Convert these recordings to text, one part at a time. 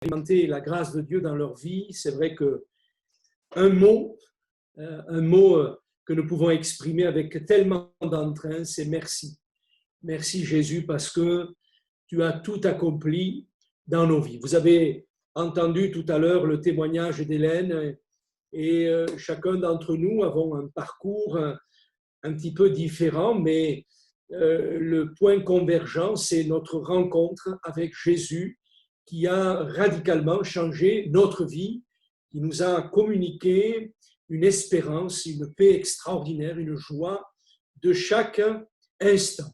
expérimenter la grâce de Dieu dans leur vie, c'est vrai qu'un mot, un mot que nous pouvons exprimer avec tellement d'entrain, c'est merci. Merci Jésus parce que tu as tout accompli dans nos vies. Vous avez entendu tout à l'heure le témoignage d'Hélène et chacun d'entre nous avons un parcours un petit peu différent, mais le point convergent, c'est notre rencontre avec Jésus qui a radicalement changé notre vie, qui nous a communiqué une espérance, une paix extraordinaire, une joie de chaque instant.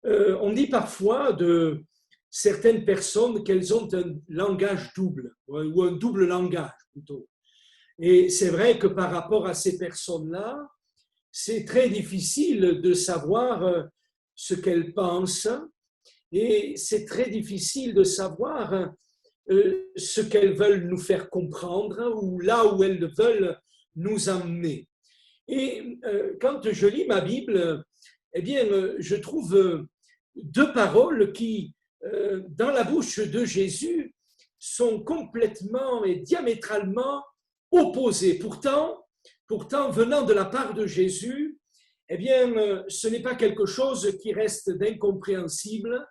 On dit parfois de certaines personnes qu'elles ont un langage double, ou un double langage plutôt. Et c'est vrai que par rapport à ces personnes-là, c'est très difficile de savoir ce qu'elles pensent et c'est très difficile de savoir ce qu'elles veulent nous faire comprendre ou là où elles veulent nous emmener. Et quand je lis ma Bible, eh bien, je trouve deux paroles qui, dans la bouche de Jésus, sont complètement et diamétralement opposées. Pourtant, venant de la part de Jésus, eh bien, ce n'est pas quelque chose qui reste d'incompréhensible,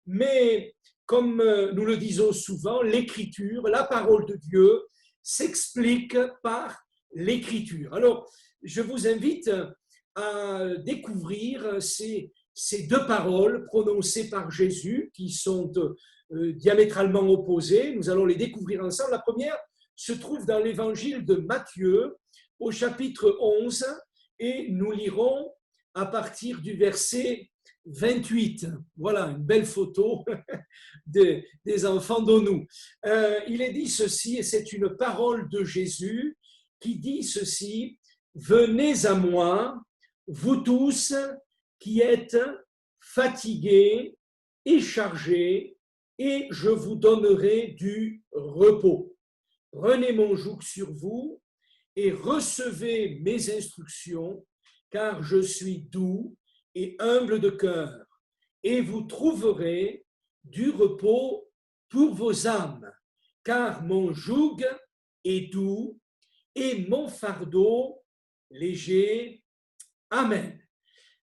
mais comme nous le disons souvent, l'Écriture, la parole de Dieu, s'explique par l'Écriture. Alors, je vous invite à découvrir ces deux paroles prononcées par Jésus qui sont diamétralement opposées. Nous allons les découvrir ensemble. La première se trouve dans l'évangile de Matthieu au chapitre 11 et nous lirons à partir du verset 28. Voilà, une belle photo des enfants d'Onou. Il est dit ceci, et c'est une parole de Jésus qui dit ceci: « Venez à moi, vous tous qui êtes fatigués et chargés, et je vous donnerai du repos. Prenez mon joug sur vous et recevez mes instructions, car je suis doux et humble de cœur, et vous trouverez du repos pour vos âmes, car mon joug est doux et mon fardeau léger. » Amen.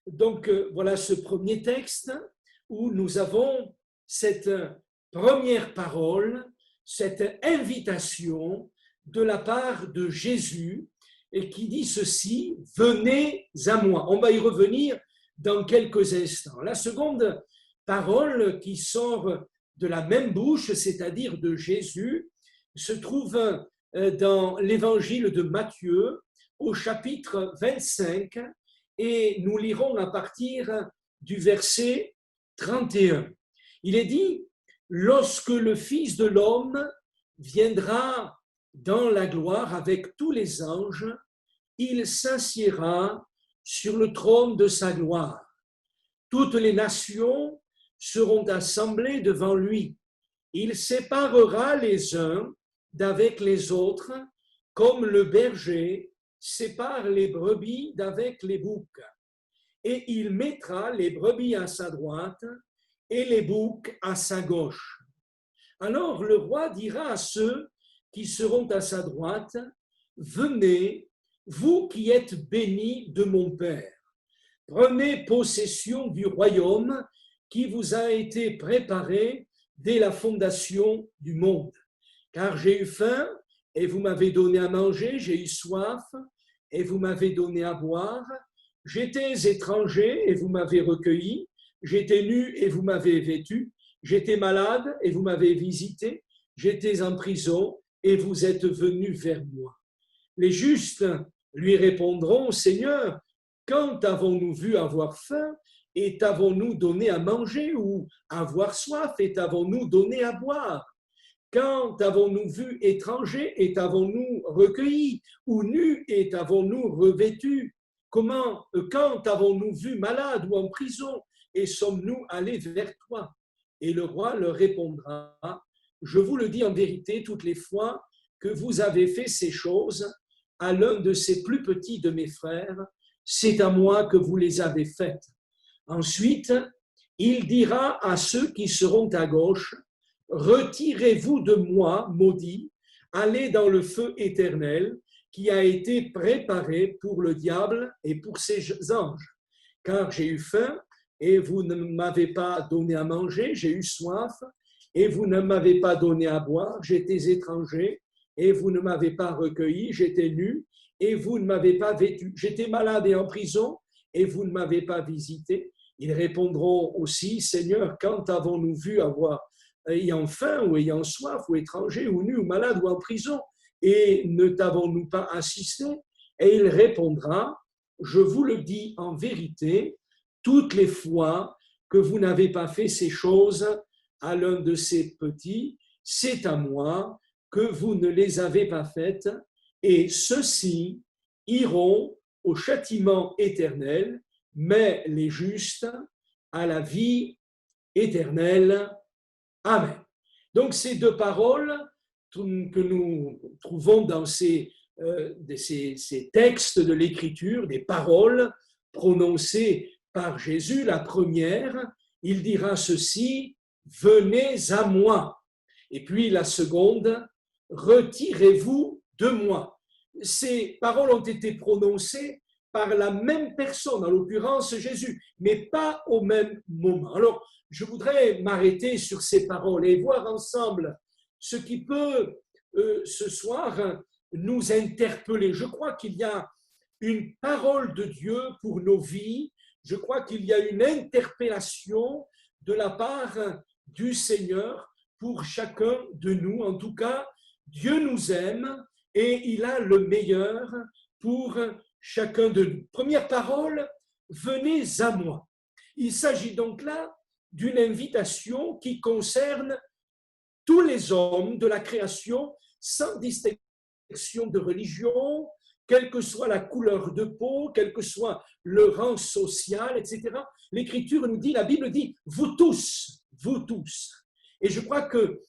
Donc voilà ce premier texte où nous avons cette première parole, cette invitation de la part de Jésus et qui dit ceci: « Venez à moi ». On va y revenir dans quelques instants. La seconde parole qui sort de la même bouche, c'est-à-dire de Jésus, se trouve dans l'évangile de Matthieu au chapitre 25 et nous lirons à partir du verset 31. Il est dit: « Lorsque le Fils de l'homme viendra dans la gloire avec tous les anges, il s'assiera sur le trône de sa gloire. Toutes les nations seront assemblées devant lui. Il séparera les uns d'avec les autres, comme le berger sépare les brebis d'avec les boucs. Et il mettra les brebis à sa droite et les boucs à sa gauche. Alors le roi dira à ceux qui seront à sa droite: Venez, vous qui êtes bénis de mon Père. Prenez possession du royaume qui vous a été préparé dès la fondation du monde. Car j'ai eu faim et vous m'avez donné à manger, j'ai eu soif et vous m'avez donné à boire, j'étais étranger et vous m'avez recueilli, j'étais nu et vous m'avez vêtu, j'étais malade et vous m'avez visité, j'étais en prison et vous êtes venus vers moi. Les justes lui répondront: Seigneur, quand avons-nous vu avoir faim et t'avons-nous donné à manger, ou avoir soif et t'avons-nous donné à boire? Quand avons-nous vu étranger et t'avons-nous recueilli, ou nu et t'avons-nous revêtu? Quand avons-nous vu malade ou en prison et sommes-nous allés vers toi? Et le roi leur répondra: Je vous le dis en vérité, toutes les fois que vous avez fait ces choses à l'un de ces plus petits de mes frères, c'est à moi que vous les avez faites. Ensuite, il dira à ceux qui seront à gauche: retirez-vous de moi, maudit, allez dans le feu éternel qui a été préparé pour le diable et pour ses anges. Car j'ai eu faim et vous ne m'avez pas donné à manger, j'ai eu soif et vous ne m'avez pas donné à boire, j'étais étranger et vous ne m'avez pas recueilli, j'étais nu et vous ne m'avez pas vêtu, j'étais malade et en prison et vous ne m'avez pas visité. Ils répondront aussi, Seigneur, quand avons-nous vu ayant faim ou ayant soif ou étranger ou nu ou malade ou en prison et ne t'avons-nous pas assisté? Et il répondra, je vous le dis en vérité, toutes les fois que vous n'avez pas fait ces choses à l'un de ces petits, c'est à moi que vous ne les avez pas faites, et ceux-ci iront au châtiment éternel, mais les justes à la vie éternelle. Amen. Donc, ces deux paroles que nous trouvons dans ces textes de l'Écriture, des paroles prononcées par Jésus, la première, il dira ceci, venez à moi. Et puis la seconde, retirez-vous de moi. Ces paroles ont été prononcées par la même personne, en l'occurrence Jésus, mais pas au même moment. Alors, je voudrais m'arrêter sur ces paroles et voir ensemble ce qui peut ce soir nous interpeller. Je crois qu'il y a une parole de Dieu pour nos vies. Je crois qu'il y a une interpellation de la part du Seigneur pour chacun de nous. En tout cas, Dieu nous aime et il a le meilleur pour chacun de nous. Première parole, venez à moi. Il s'agit donc là d'une invitation qui concerne tous les hommes de la création sans distinction de religion, quelle que soit la couleur de peau, quel que soit le rang social, etc. L'Écriture nous dit, la Bible dit, vous tous, vous tous. Et je crois que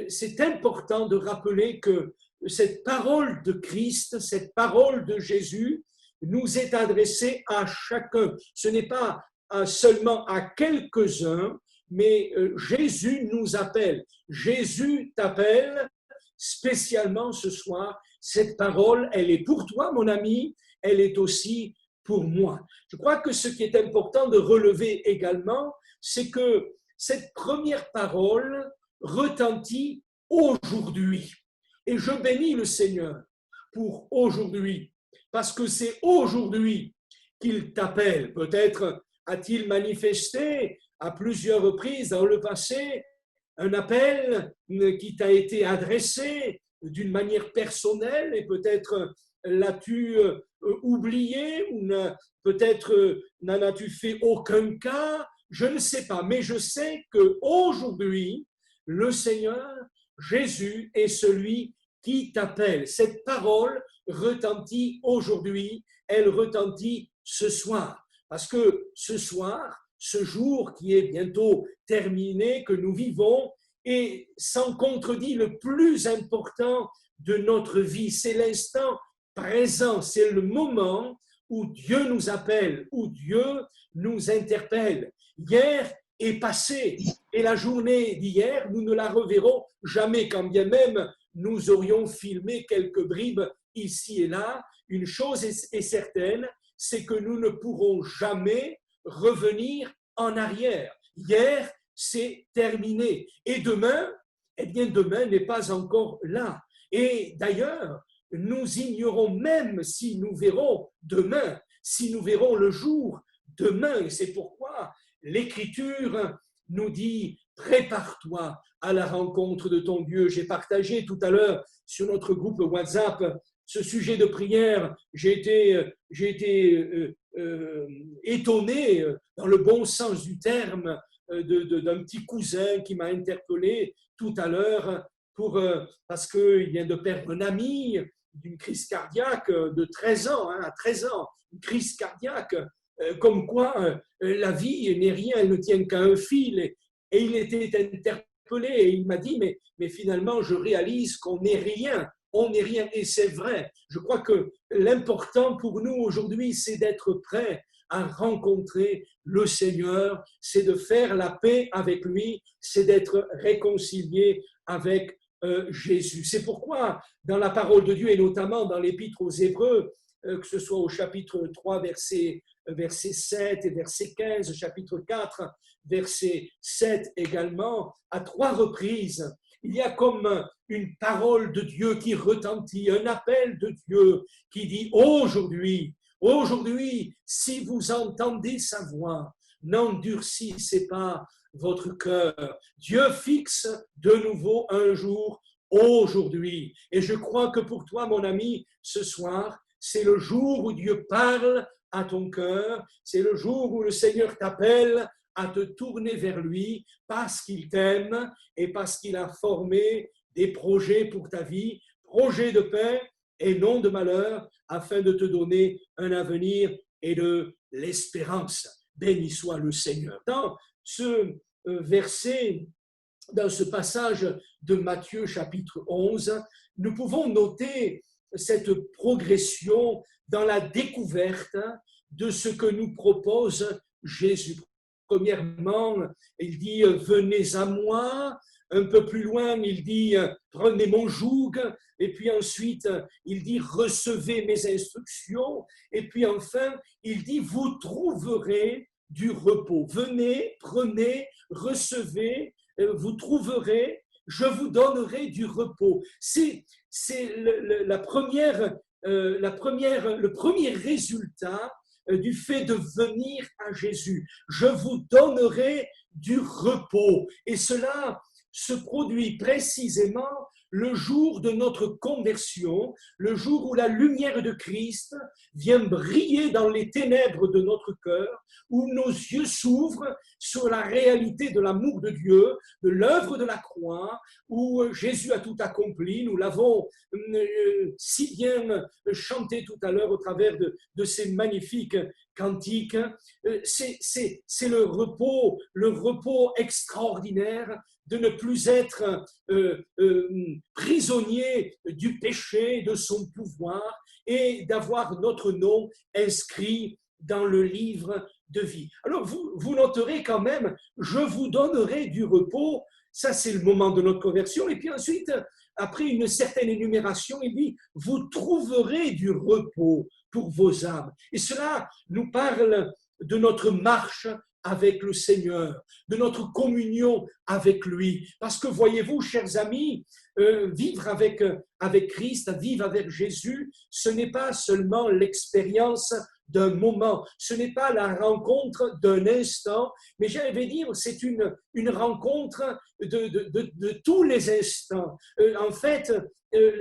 c'est important de rappeler que cette parole de Christ, cette parole de Jésus, nous est adressée à chacun. Ce n'est pas seulement à quelques-uns, mais Jésus nous appelle. Jésus t'appelle spécialement ce soir. Cette parole, elle est pour toi, mon ami, elle est aussi pour moi. Je crois que ce qui est important de relever également, c'est que cette première parole retentit aujourd'hui. Et je bénis le Seigneur pour aujourd'hui, parce que c'est aujourd'hui qu'il t'appelle. Peut-être a-t-il manifesté à plusieurs reprises dans le passé un appel qui t'a été adressé d'une manière personnelle et peut-être l'as-tu oublié ou peut-être n'en as-tu fait aucun cas, je ne sais pas, mais je sais qu'aujourd'hui, le Seigneur Jésus est celui qui t'appelle. Cette parole retentit aujourd'hui, elle retentit ce soir, parce que ce soir, ce jour qui est bientôt terminé, que nous vivons, est sans contredit le plus important de notre vie. C'est l'instant présent, c'est le moment où Dieu nous appelle, où Dieu nous interpelle. Hier est passé et la journée d'hier, nous ne la reverrons jamais, quand bien même nous aurions filmé quelques bribes ici et là. Une chose est certaine, c'est que nous ne pourrons jamais revenir en arrière. Hier, c'est terminé. Et demain, eh bien, demain n'est pas encore là. Et d'ailleurs, nous ignorons même si nous verrons demain, si nous verrons le jour demain. Et c'est pourquoi l'Écriture nous dit « Prépare-toi à la rencontre de ton Dieu ». J'ai partagé tout à l'heure sur notre groupe WhatsApp ce sujet de prière. J'ai été étonné, dans le bon sens du terme, d'un petit cousin qui m'a interpellé tout à l'heure parce qu'il vient de perdre un ami d'une crise cardiaque de 13 ans, à 13 ans, une crise cardiaque, comme quoi la vie n'est rien, elle ne tient qu'à un fil. Et il était interpellé et il m'a dit, mais finalement, je réalise qu'on n'est rien. On n'est rien, et c'est vrai. Je crois que l'important pour nous aujourd'hui, c'est d'être prêt à rencontrer le Seigneur, c'est de faire la paix avec lui, c'est d'être réconcilié avec Jésus. C'est pourquoi dans la parole de Dieu et notamment dans l'épître aux Hébreux, que ce soit au chapitre 3, verset 7 et verset 15, chapitre 4, verset 7 également, à 3 reprises, il y a comme une parole de Dieu qui retentit, un appel de Dieu qui dit aujourd'hui, si vous entendez sa voix, n'endurcissez pas votre cœur. Dieu fixe de nouveau un jour aujourd'hui. Et je crois que pour toi, mon ami, ce soir, c'est le jour où Dieu parle à ton cœur, c'est le jour où le Seigneur t'appelle à te tourner vers lui parce qu'il t'aime et parce qu'il a formé des projets pour ta vie, projets de paix et non de malheur, afin de te donner un avenir et de l'espérance. Béni soit le Seigneur. Dans ce verset, dans ce passage de Matthieu chapitre 11, nous pouvons noter cette progression dans la découverte de ce que nous propose Jésus. Premièrement, il dit « Venez à moi ». Un peu plus loin, il dit « Prenez mon joug ». Et puis ensuite, il dit « Recevez mes instructions ». Et puis enfin, il dit « Vous trouverez du repos. Venez, prenez, recevez, vous trouverez, je vous donnerai du repos. » C'est le premier résultat du fait de venir à Jésus. Je vous donnerai du repos. Et cela se produit précisément le jour de notre conversion, le jour où la lumière de Christ vient briller dans les ténèbres de notre cœur, où nos yeux s'ouvrent sur la réalité de l'amour de Dieu, de l'œuvre de la croix, où Jésus a tout accompli. Nous l'avons si bien chanté tout à l'heure au travers de ces magnifiques cantiques. C'est le repos extraordinaire de ne plus être prisonnier du péché, de son pouvoir, et d'avoir notre nom inscrit dans le livre de vie. Alors vous noterez quand même, je vous donnerai du repos, ça c'est le moment de notre conversion, et puis ensuite, après une certaine énumération, il dit, vous trouverez du repos pour vos âmes. Et cela nous parle de notre marche avec le Seigneur, de notre communion avec lui. Parce que voyez-vous, chers amis, vivre avec Christ, vivre avec Jésus, ce n'est pas seulement l'expérience d'un moment, ce n'est pas la rencontre d'un instant, mais j'allais dire, c'est une rencontre de tous les instants. En fait,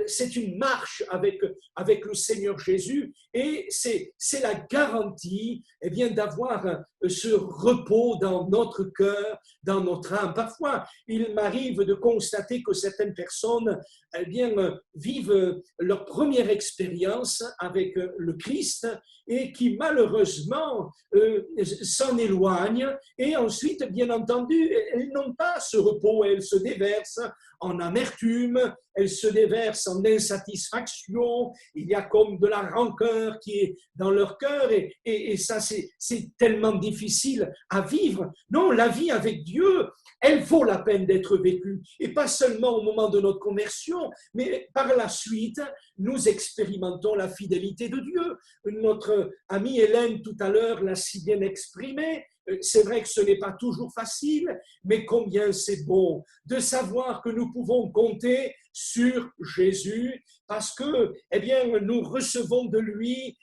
c'est une marche avec le Seigneur Jésus et c'est la garantie eh bien, d'avoir ce repos dans notre cœur, dans notre âme. Parfois, il m'arrive de constater que certaines personnes eh bien, vivent leur première expérience avec le Christ et qui malheureusement s'en éloignent et ensuite, bien entendu, elles n'ont pas ce repos, elles se déversent en amertume, elles se déversent en insatisfaction, il y a comme de la rancœur qui est dans leur cœur et ça c'est tellement difficile à vivre. Non, la vie avec Dieu, elle vaut la peine d'être vécue et pas seulement au moment de notre conversion, mais par la suite, nous expérimentons la fidélité de Dieu. Notre amie Hélène tout à l'heure l'a si bien exprimé. C'est vrai que ce n'est pas toujours facile, mais combien c'est bon de savoir que nous pouvons compter sur Jésus parce que, eh bien, nous recevons de lui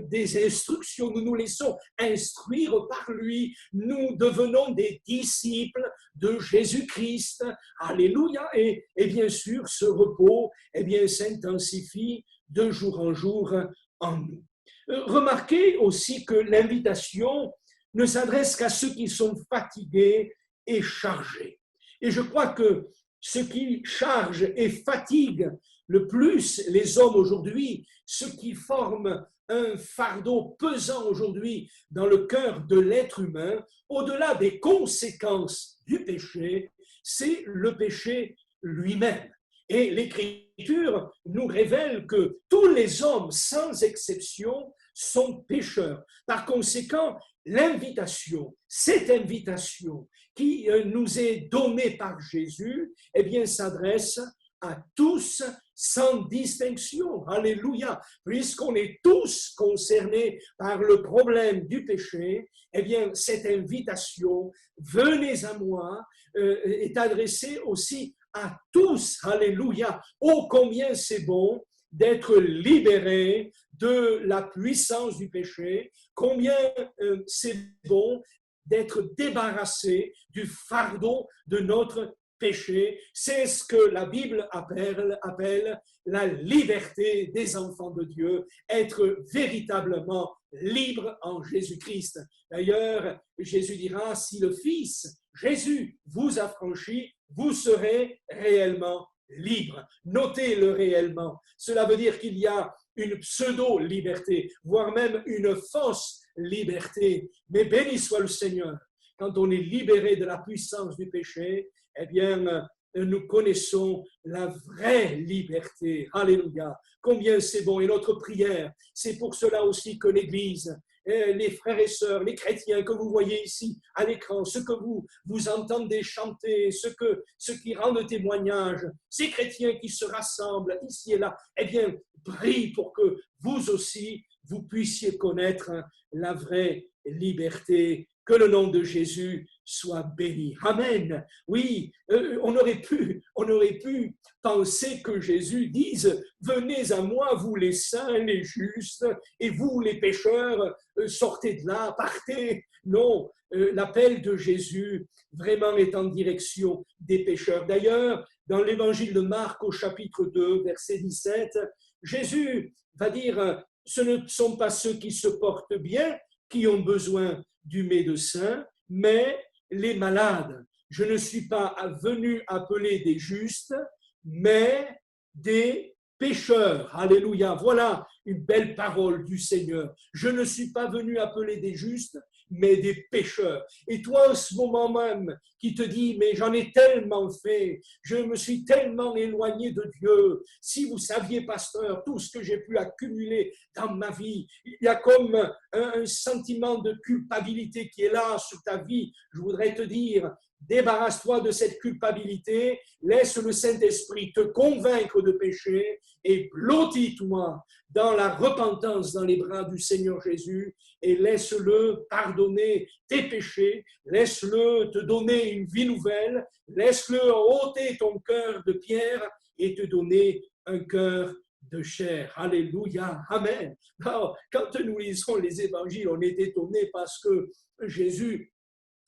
des instructions, nous nous laissons instruire par lui, nous devenons des disciples de Jésus-Christ. Alléluia. Et bien sûr, ce repos, eh bien, s'intensifie de jour en jour en nous. Remarquez aussi que l'invitation ne s'adresse qu'à ceux qui sont fatigués et chargés. Et je crois que ce qui charge et fatigue le plus les hommes aujourd'hui, ce qui forme un fardeau pesant aujourd'hui dans le cœur de l'être humain, au-delà des conséquences du péché, c'est le péché lui-même. Et l'Écriture nous révèle que tous les hommes, sans exception, sont pécheurs. Par conséquent, cette invitation qui nous est donnée par Jésus, eh bien, s'adresse à tous sans distinction. Alléluia. Puisqu'on est tous concernés par le problème du péché, eh bien, cette invitation, venez à moi, est adressée aussi à tous. Alléluia. Oh, combien c'est bon d'être libéré de la puissance du péché, combien c'est bon d'être débarrassé du fardeau de notre péché. C'est ce que la Bible appelle la liberté des enfants de Dieu, être véritablement libre en Jésus-Christ. D'ailleurs, Jésus dira, si le Fils, Jésus, vous affranchit, vous serez réellement libre. Notez-le réellement. Cela veut dire qu'il y a une pseudo-liberté, voire même une fausse liberté. Mais béni soit le Seigneur. Quand on est libéré de la puissance du péché, eh bien, nous connaissons la vraie liberté. Alléluia. Combien c'est bon. Et notre prière, c'est pour cela aussi que l'Église, les frères et sœurs, les chrétiens que vous voyez ici à l'écran, ceux que vous entendez chanter, ceux qui rendent témoignage, ces chrétiens qui se rassemblent ici et là, eh bien, prie pour que vous aussi, vous puissiez connaître la vraie liberté. Que le nom de Jésus soit béni. Amen. Oui, on aurait pu penser que Jésus dise, venez à moi, vous les saints, les justes, et vous les pécheurs, sortez de là, partez. Non, l'appel de Jésus vraiment est en direction des pécheurs. D'ailleurs, dans l'évangile de Marc au chapitre 2, verset 17, Jésus va dire, ce ne sont pas ceux qui se portent bien qui ont besoin du médecin, mais les malades. Je ne suis pas venu appeler des justes, mais des pécheurs. Alléluia. Voilà une belle parole du Seigneur. Je ne suis pas venu appeler des justes, mais des pécheurs. Et toi, en ce moment même, qui te dis, mais j'en ai tellement fait, je me suis tellement éloigné de Dieu. Si vous saviez, pasteur, tout ce que j'ai pu accumuler dans ma vie, il y a comme un sentiment de culpabilité qui est là sur ta vie. Je voudrais te dire, débarrasse-toi de cette culpabilité, laisse le Saint-Esprit te convaincre de péché et blottis-toi dans la repentance dans les bras du Seigneur Jésus et laisse-le pardonner tes péchés, laisse-le te donner une vie nouvelle, laisse-le ôter ton cœur de pierre et te donner un cœur de chair. Alléluia, amen. Alors, quand nous lisons les évangiles, on est étonné parce que Jésus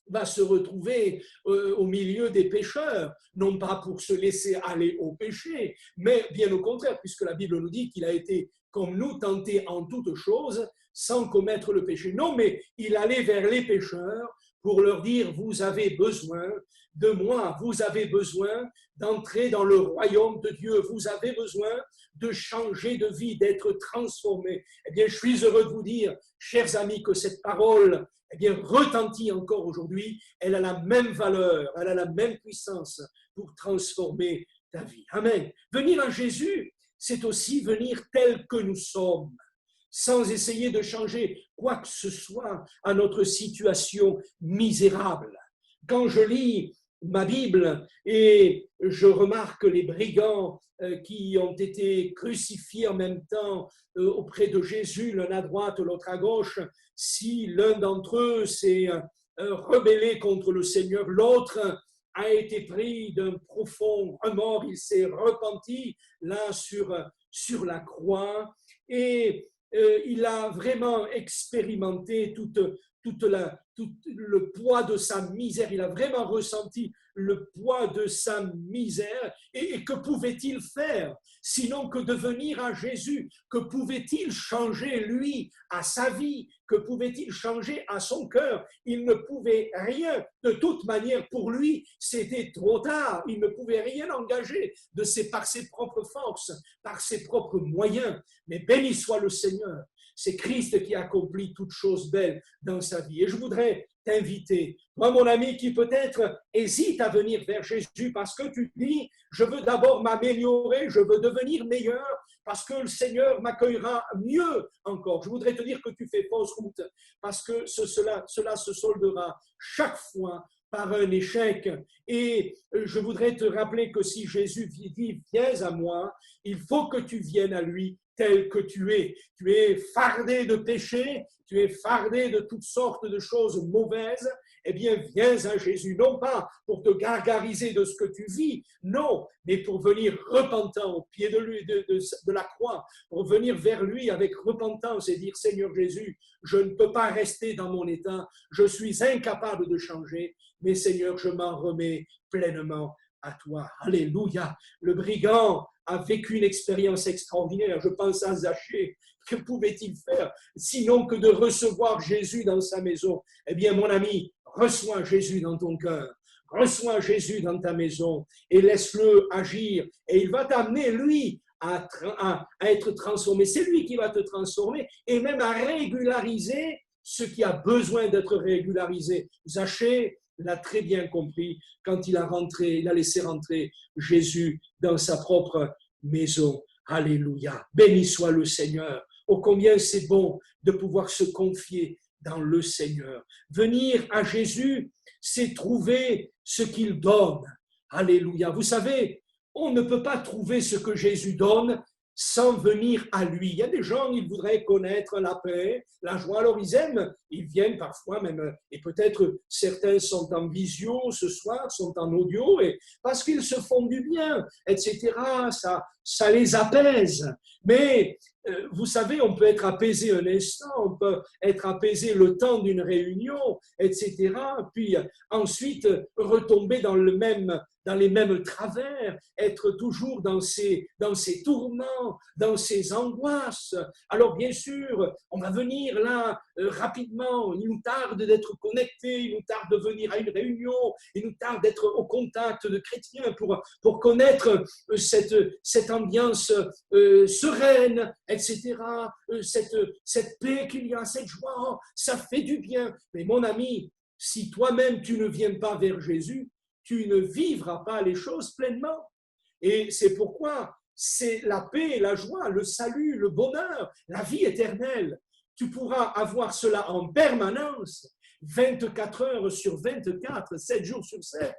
va se retrouver au milieu des pécheurs, non pas pour se laisser aller au péché, mais bien au contraire, puisque la Bible nous dit qu'il a été comme nous tenté en toutes choses sans commettre le péché. Non, mais il allait vers les pécheurs pour leur dire, vous avez besoin de moi, vous avez besoin d'entrer dans le royaume de Dieu, vous avez besoin de changer de vie, d'être transformé. Eh bien, je suis heureux de vous dire, chers amis, que cette parole retentit encore aujourd'hui, elle a la même valeur, elle a la même puissance pour transformer ta vie. Amen. Venir à Jésus, c'est aussi venir tel que nous sommes, sans essayer de changer quoi que ce soit à notre situation misérable. Quand je lis ma Bible et je remarque les brigands qui ont été crucifiés en même temps auprès de Jésus, l'un à droite, l'autre à gauche, si l'un d'entre eux s'est rebellé contre le Seigneur, l'autre a été pris d'un profond remords, il s'est repenti là sur la croix et il a vraiment expérimenté tout le poids de sa misère, il a vraiment ressenti le poids de sa misère et que pouvait-il faire sinon que de venir à Jésus? Que pouvait-il changer lui à sa vie? Que pouvait-il changer à son cœur? Il ne pouvait rien. De toute manière, pour lui, c'était trop tard. Il ne pouvait rien engager par ses propres forces, par ses propres moyens. Mais béni soit le Seigneur. C'est Christ qui accomplit toutes choses belles dans sa vie. Et je voudrais t'inviter, toi mon ami qui peut-être hésite à venir vers Jésus parce que tu dis, je veux d'abord m'améliorer, je veux devenir meilleur parce que le Seigneur m'accueillera mieux encore. Je voudrais te dire que tu fais fausse route parce que cela se soldera chaque fois par un échec. Et je voudrais te rappeler que si Jésus dit « Viens à moi », il faut que tu viennes à lui tel que tu es. Tu es fardé de péché, tu es fardé de toutes sortes de choses mauvaises. Eh bien, viens à Jésus, non pas pour te gargariser de ce que tu vis, non, mais pour venir repentant au pied de lui, de la croix, pour venir vers lui avec repentance et dire « Seigneur Jésus, je ne peux pas rester dans mon état, je suis incapable de changer, mais Seigneur, je m'en remets pleinement à toi. » Alléluia. Le brigand a vécu une expérience extraordinaire. Je pense à Zachée. Que pouvait-il faire sinon que de recevoir Jésus dans sa maison? Eh bien, mon ami, reçois Jésus dans ton cœur. Reçois Jésus dans ta maison et laisse-le agir. Et il va t'amener, lui, à être transformé. C'est lui qui va te transformer et même à régulariser ce qui a besoin d'être régularisé. Zachée l'a très bien compris quand il a laissé rentrer Jésus dans sa propre maison. Alléluia. Béni soit le Seigneur. Oh, combien c'est bon de pouvoir se confier dans le Seigneur. Venir à Jésus, c'est trouver ce qu'il donne. Alléluia. Vous savez, on ne peut pas trouver ce que Jésus donne sans venir à lui. Il y a des gens, ils voudraient connaître la paix, la joie. Alors ils viennent parfois même, et peut-être certains sont en visio ce soir, sont en audio, et parce qu'ils se font du bien, etc. Ça les apaise. Mais vous savez, on peut être apaisé un instant, on peut être apaisé le temps d'une réunion, etc. Puis ensuite retomber dans les mêmes travers, être toujours dans ces tourments, dans ces angoisses. Alors bien sûr, on va venir là rapidement, il nous tarde d'être connectés, il nous tarde de venir à une réunion, il nous tarde d'être au contact de chrétiens pour connaître cette ambiance sereine, etc. Cette paix qu'il y a, cette joie, ça fait du bien. Mais mon ami, si toi-même tu ne viens pas vers Jésus, tu ne vivras pas les choses pleinement. Et c'est pourquoi c'est la paix, la joie, le salut, le bonheur, la vie éternelle. Tu pourras avoir cela en permanence, 24 heures sur 24, 7 jours sur 7.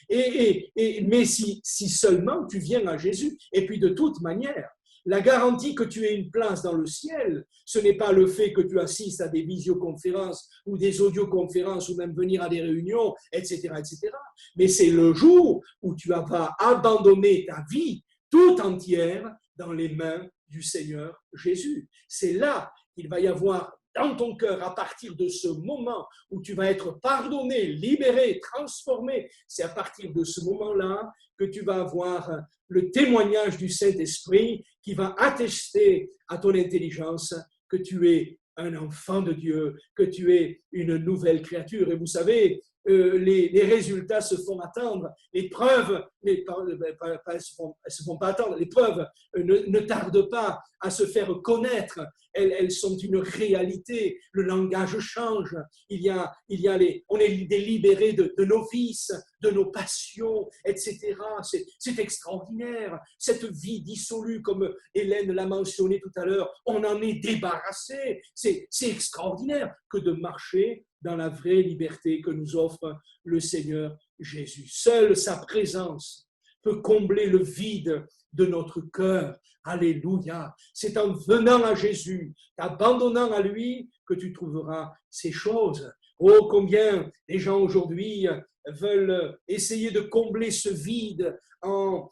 Mais si seulement tu viens à Jésus, et puis de toute manière, la garantie que tu aies une place dans le ciel, ce n'est pas le fait que tu assistes à des visioconférences ou des audioconférences ou même venir à des réunions, etc., etc. Mais c'est le jour où tu vas abandonner ta vie tout entière dans les mains du Seigneur Jésus. C'est là qu'il va y avoir dans ton cœur, à partir de ce moment où tu vas être pardonné, libéré, transformé, c'est à partir de ce moment-là que tu vas avoir le témoignage du Saint-Esprit qui va attester à ton intelligence que tu es un enfant de Dieu, que tu es une nouvelle créature. Et vous savez, les résultats se font attendre, les preuves, elles se font pas attendre, les preuves ne tardent pas à se faire connaître, elles sont une réalité, le langage change, on est libéré de nos vices, de nos passions, etc. C'est extraordinaire, cette vie dissolue, comme Hélène l'a mentionné tout à l'heure, on en est débarrassé, c'est extraordinaire que de marcher dans la vraie liberté que nous offre le Seigneur Jésus. Seule sa présence peut combler le vide de notre cœur. Alléluia. C'est en venant à Jésus, t'abandonnant à lui, que tu trouveras ces choses. Oh, combien les gens aujourd'hui veulent essayer de combler ce vide en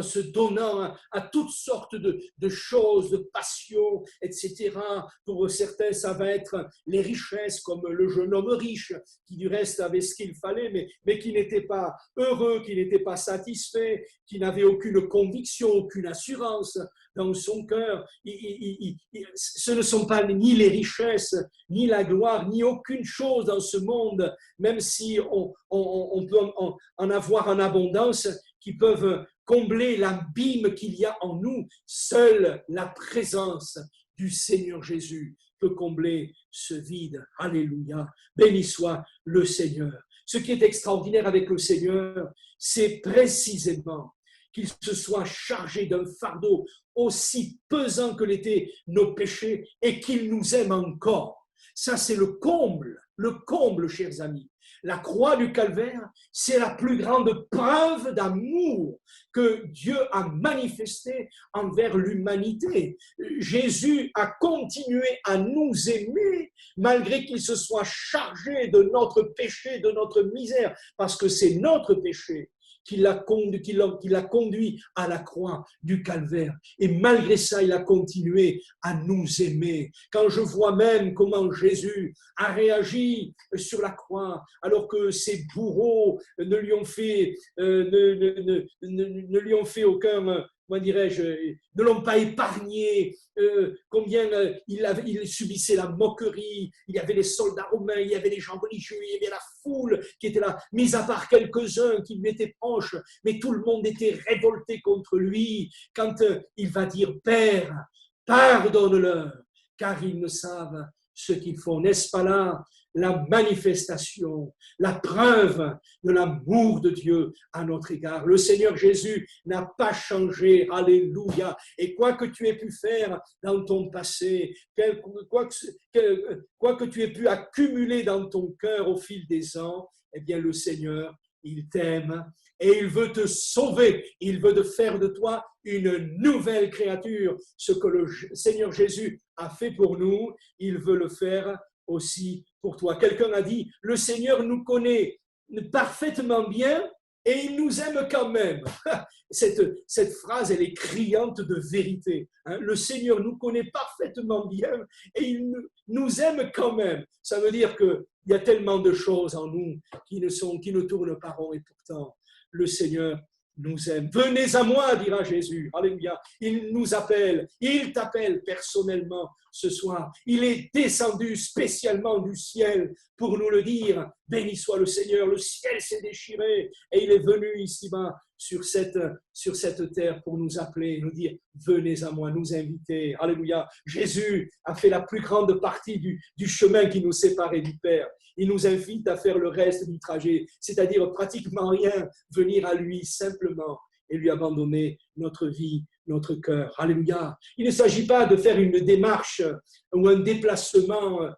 se donnant à toutes sortes de choses, de passions, etc. Pour certains, ça va être les richesses, comme le jeune homme riche, qui du reste avait ce qu'il fallait, mais qui n'était pas heureux, qui n'était pas satisfait, qui n'avait aucune conviction, aucune assurance dans son cœur. Ce ne sont pas ni les richesses, ni la gloire, ni aucune chose dans ce monde, même si on peut en avoir en abondance, qui peuvent combler l'abîme qu'il y a en nous. Seule la présence du Seigneur Jésus peut combler ce vide. Alléluia. Béni soit le Seigneur. Ce qui est extraordinaire avec le Seigneur, c'est précisément qu'il se soit chargé d'un fardeau aussi pesant que l'étaient nos péchés et qu'il nous aime encore. Ça, c'est le comble, chers amis. La croix du Calvaire, c'est la plus grande preuve d'amour que Dieu a manifestée envers l'humanité. Jésus a continué à nous aimer malgré qu'il se soit chargé de notre péché, de notre misère, parce que c'est notre péché qui l'a conduit à la croix du Calvaire. Et malgré ça, il a continué à nous aimer. Quand je vois même comment Jésus a réagi sur la croix, alors que ses bourreaux ne lui ont fait aucun, comment dirais-je, ne l'ont pas épargné, combien il subissait la moquerie, il y avait les soldats romains, il y avait les gens religieux, il y avait la foule qui était là, mis à part quelques-uns qui lui étaient proches, mais tout le monde était révolté contre lui quand il va dire « Père, pardonne-leur, car ils ne savent ce qu'ils font. » N'est-ce pas là la manifestation, la preuve de l'amour de Dieu à notre égard? Le Seigneur Jésus n'a pas changé, alléluia. Et quoi que tu aies pu faire dans ton passé, quoi que tu aies pu accumuler dans ton cœur au fil des ans, eh bien le Seigneur, il t'aime et il veut te sauver. Il veut te faire de toi une nouvelle créature. Ce que le Seigneur Jésus a fait pour nous, il veut le faire aussi pour toi. Quelqu'un a dit, le Seigneur nous connaît parfaitement bien et il nous aime quand même. Cette phrase, elle est criante de vérité. Le Seigneur nous connaît parfaitement bien et il nous aime quand même. Ça veut dire qu'il y a tellement de choses en nous qui ne tournent pas rond et pourtant, le Seigneur nous aime. Venez à moi, dira Jésus. Alléluia. Il nous appelle. Il t'appelle personnellement ce soir. Il est descendu spécialement du ciel pour nous le dire. Béni soit le Seigneur. Le ciel s'est déchiré et il est venu ici-bas sur cette terre pour nous appeler, nous dire venez à moi, nous inviter. Alléluia. Jésus a fait la plus grande partie du chemin qui nous séparait du Père. Il nous invite à faire le reste du trajet, c'est-à-dire pratiquement rien, venir à lui simplement et lui abandonner notre vie, notre cœur. Alléluia. Il ne s'agit pas de faire une démarche ou un déplacement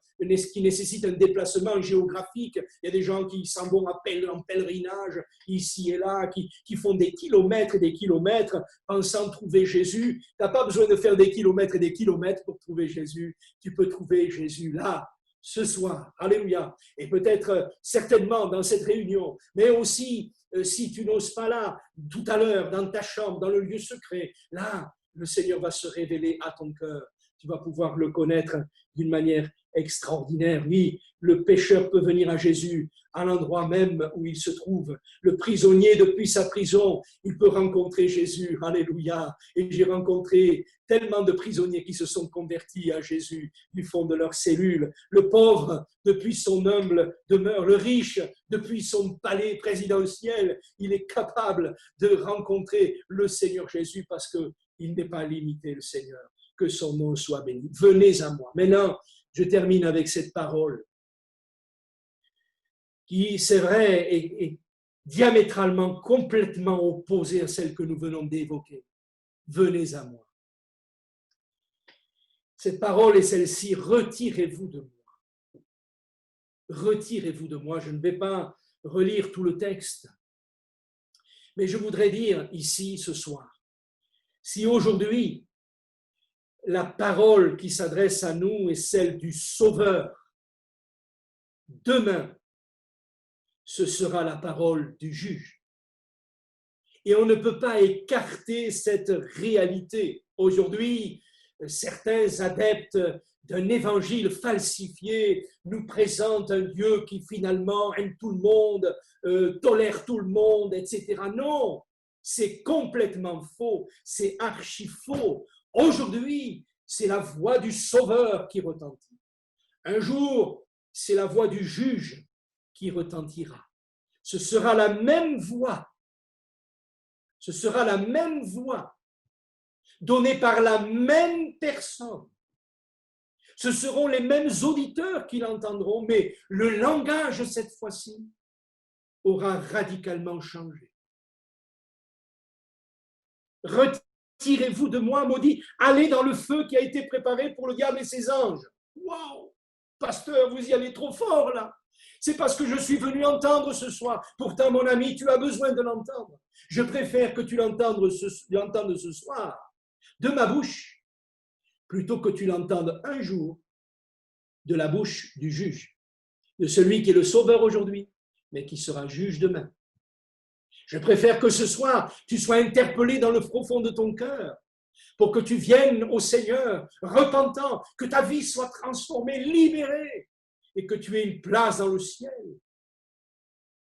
qui nécessite un déplacement géographique. Il y a des gens qui s'en vont en pèlerinage ici et là, qui font des kilomètres et des kilomètres pensant trouver Jésus. Tu n'as pas besoin de faire des kilomètres et des kilomètres pour trouver Jésus. Tu peux trouver Jésus là, ce soir. Alléluia. Et peut-être certainement dans cette réunion, mais aussi si tu n'oses pas là, tout à l'heure, dans ta chambre, dans le lieu secret, là, le Seigneur va se révéler à ton cœur. Tu vas pouvoir le connaître d'une manière extraordinaire. Oui, le pécheur peut venir à Jésus à l'endroit même où il se trouve. Le prisonnier, depuis sa prison, il peut rencontrer Jésus. Alléluia. Et j'ai rencontré tellement de prisonniers qui se sont convertis à Jésus du fond de leur cellule. Le pauvre, depuis son humble demeure. Le riche, depuis son palais présidentiel, il est capable de rencontrer le Seigneur Jésus parce qu'il n'est pas limité, le Seigneur. Que son nom soit béni. Venez à moi. Maintenant, je termine avec cette parole qui, c'est vrai, est diamétralement, complètement opposée à celle que nous venons d'évoquer. Venez à moi. Cette parole est celle-ci, retirez-vous de moi. Retirez-vous de moi. Je ne vais pas relire tout le texte, mais je voudrais dire ici, ce soir, si aujourd'hui, la parole qui s'adresse à nous est celle du Sauveur, demain, ce sera la parole du juge. Et on ne peut pas écarter cette réalité. Aujourd'hui, certains adeptes d'un évangile falsifié nous présentent un Dieu qui finalement aime tout le monde, tolère tout le monde, etc. Non, c'est complètement faux, c'est archi faux. Aujourd'hui, c'est la voix du Sauveur qui retentit. Un jour, c'est la voix du juge qui retentira. Ce sera la même voix. Ce sera la même voix donnée par la même personne. Ce seront les mêmes auditeurs qui l'entendront, mais le langage, cette fois-ci, aura radicalement changé. Retirez-vous de moi, maudit, allez dans le feu qui a été préparé pour le diable et ses anges. Waouh, pasteur, vous y allez trop fort là. C'est parce que je suis venu entendre ce soir. Pourtant, mon ami, tu as besoin de l'entendre. Je préfère que tu l'entendes ce soir de ma bouche, plutôt que tu l'entendes un jour de la bouche du juge, de celui qui est le sauveur aujourd'hui, mais qui sera juge demain. Je préfère que ce soir, tu sois interpellé dans le profond de ton cœur pour que tu viennes au Seigneur repentant, que ta vie soit transformée, libérée et que tu aies une place dans le ciel,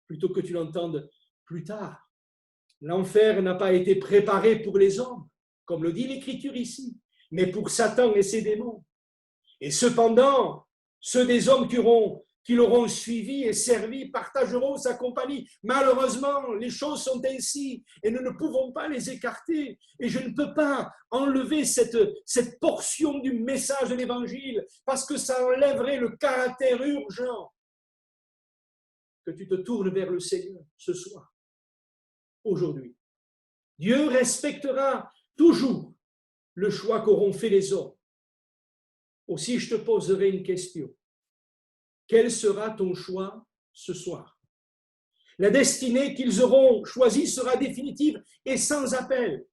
plutôt que tu l'entendes plus tard. L'enfer n'a pas été préparé pour les hommes, comme le dit l'Écriture ici, mais pour Satan et ses démons. Et cependant, ceux des hommes qui l'auront suivi et servi partageront sa compagnie. Malheureusement, les choses sont ainsi et nous ne pouvons pas les écarter. Et je ne peux pas enlever cette portion du message de l'Évangile parce que ça enlèverait le caractère urgent. Que tu te tournes vers le Seigneur ce soir, aujourd'hui. Dieu respectera toujours le choix qu'auront fait les hommes. Aussi, je te poserai une question. Quel sera ton choix ce soir? La destinée qu'ils auront choisie sera définitive et sans appel.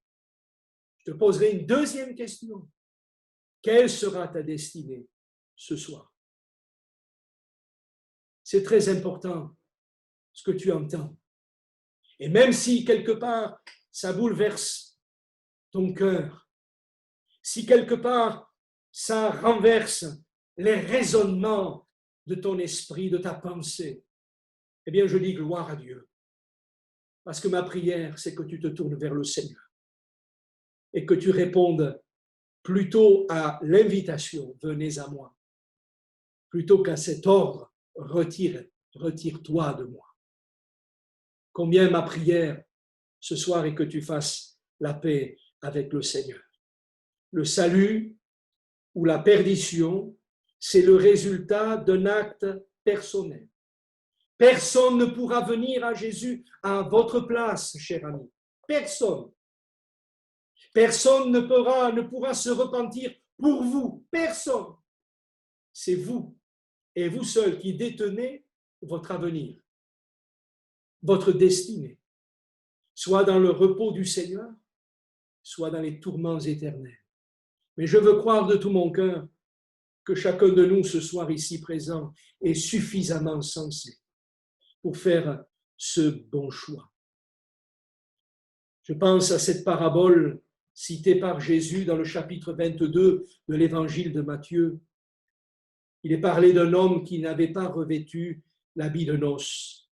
Je te poserai une deuxième question. Quelle sera ta destinée ce soir? C'est très important ce que tu entends. Et même si quelque part ça bouleverse ton cœur, si quelque part ça renverse les raisonnements de ton esprit, de ta pensée, eh bien je dis gloire à Dieu. Parce que ma prière, c'est que tu te tournes vers le Seigneur et que tu répondes plutôt à l'invitation, venez à moi, plutôt qu'à cet ordre, retire-toi de moi. Combien ma prière ce soir est que tu fasses la paix avec le Seigneur. Le salut ou la perdition, c'est le résultat d'un acte personnel. Personne ne pourra venir à Jésus à votre place, cher ami. Personne. Personne ne pourra se repentir pour vous. Personne. C'est vous et vous seul qui détenez votre avenir, votre destinée, soit dans le repos du Seigneur, soit dans les tourments éternels. Mais je veux croire de tout mon cœur que chacun de nous ce soir ici présent est suffisamment sensé pour faire ce bon choix. Je pense à cette parabole citée par Jésus dans le chapitre 22 de l'évangile de Matthieu. Il est parlé d'un homme qui n'avait pas revêtu l'habit de noces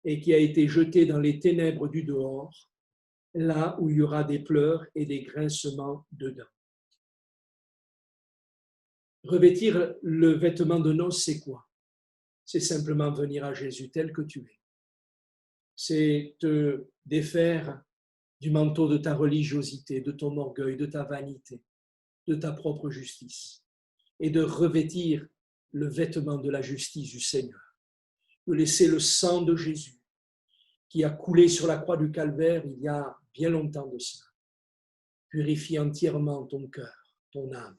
et qui a été jeté dans les ténèbres du dehors, là où il y aura des pleurs et des grincements de dents. Revêtir le vêtement de noces, c'est quoi? C'est simplement venir à Jésus tel que tu es. C'est te défaire du manteau de ta religiosité, de ton orgueil, de ta vanité, de ta propre justice, et de revêtir le vêtement de la justice du Seigneur, de laisser le sang de Jésus qui a coulé sur la croix du Calvaire il y a bien longtemps de cela, purifier entièrement ton cœur, ton âme,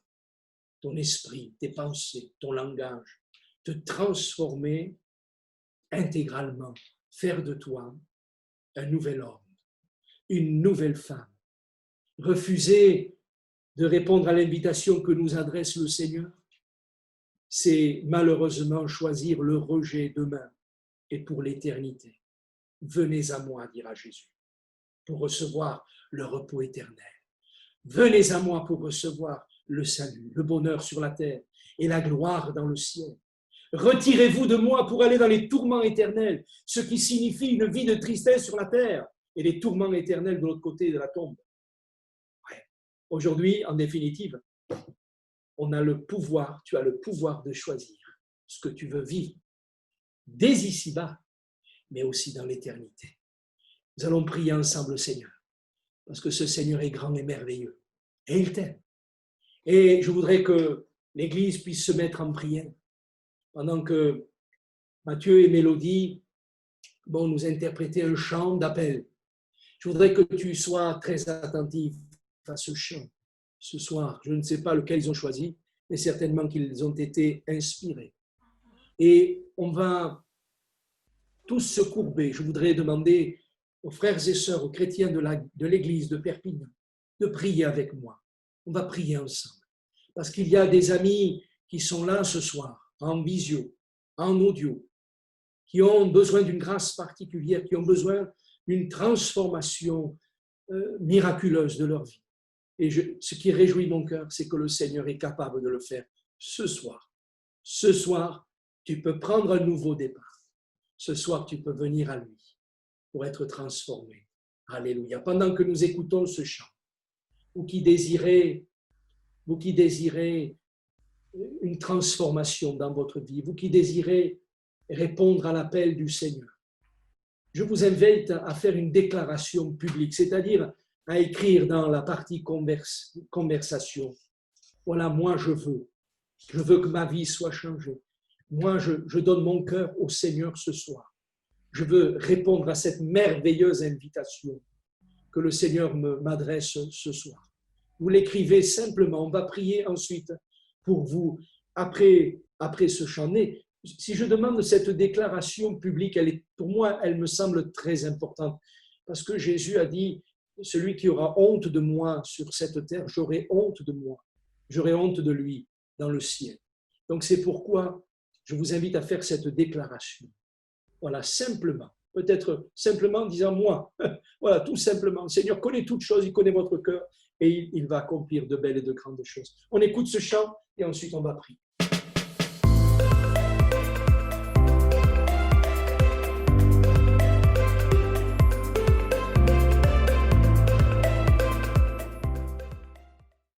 ton esprit, tes pensées, ton langage, te transformer intégralement, faire de toi un nouvel homme, une nouvelle femme. Refuser de répondre à l'invitation que nous adresse le Seigneur, c'est malheureusement choisir le rejet demain et pour l'éternité. Venez à moi, dira Jésus, pour recevoir le repos éternel. Venez à moi pour recevoir le salut, le bonheur sur la terre et la gloire dans le ciel. Retirez-vous de moi pour aller dans les tourments éternels, ce qui signifie une vie de tristesse sur la terre et les tourments éternels de l'autre côté de la tombe. Ouais. Aujourd'hui, en définitive, on a le pouvoir, tu as le pouvoir de choisir ce que tu veux vivre dès ici-bas, mais aussi dans l'éternité. Nous allons prier ensemble, Seigneur. parce que ce Seigneur est grand et merveilleux. Et il t'aime. Et je voudrais que l'Église puisse se mettre en prière pendant que Mathieu et Mélodie vont nous interpréter un chant d'appel. Je voudrais que tu sois très attentif à ce chant ce soir. Je ne sais pas lequel ils ont choisi, mais certainement qu'ils ont été inspirés. Et on va tous se courber. Je voudrais demander aux frères et sœurs, aux chrétiens de l'Église de Perpignan, de prier avec moi. On va prier ensemble. Parce qu'il y a des amis qui sont là ce soir, en visio, en audio, qui ont besoin d'une grâce particulière, qui ont besoin d'une transformation miraculeuse de leur vie. Et ce qui réjouit mon cœur, c'est que le Seigneur est capable de le faire ce soir. Ce soir, tu peux prendre un nouveau départ. Ce soir, tu peux venir à lui pour être transformé. Alléluia. Pendant que nous écoutons ce chant, vous qui désirez une transformation dans votre vie, vous qui désirez répondre à l'appel du Seigneur, je vous invite à faire une déclaration publique, c'est-à-dire à écrire dans la partie conversation. Voilà, moi je veux que ma vie soit changée. Moi, je donne mon cœur au Seigneur ce soir. Je veux répondre à cette merveilleuse invitation que le Seigneur m'adresse ce soir. Vous l'écrivez simplement. On va prier ensuite pour vous après ce chant. Mais si je demande cette déclaration publique, pour moi, elle me semble très importante. Parce que Jésus a dit, celui qui aura honte de moi sur cette terre, j'aurai honte de moi. J'aurai honte de lui dans le ciel. Donc c'est pourquoi je vous invite à faire cette déclaration. Voilà, simplement. Peut-être simplement en disant moi. Voilà, tout simplement. Le Seigneur connaît toutes choses, il connaît votre cœur et il va accomplir de belles et de grandes choses. On écoute ce chant et ensuite on va prier.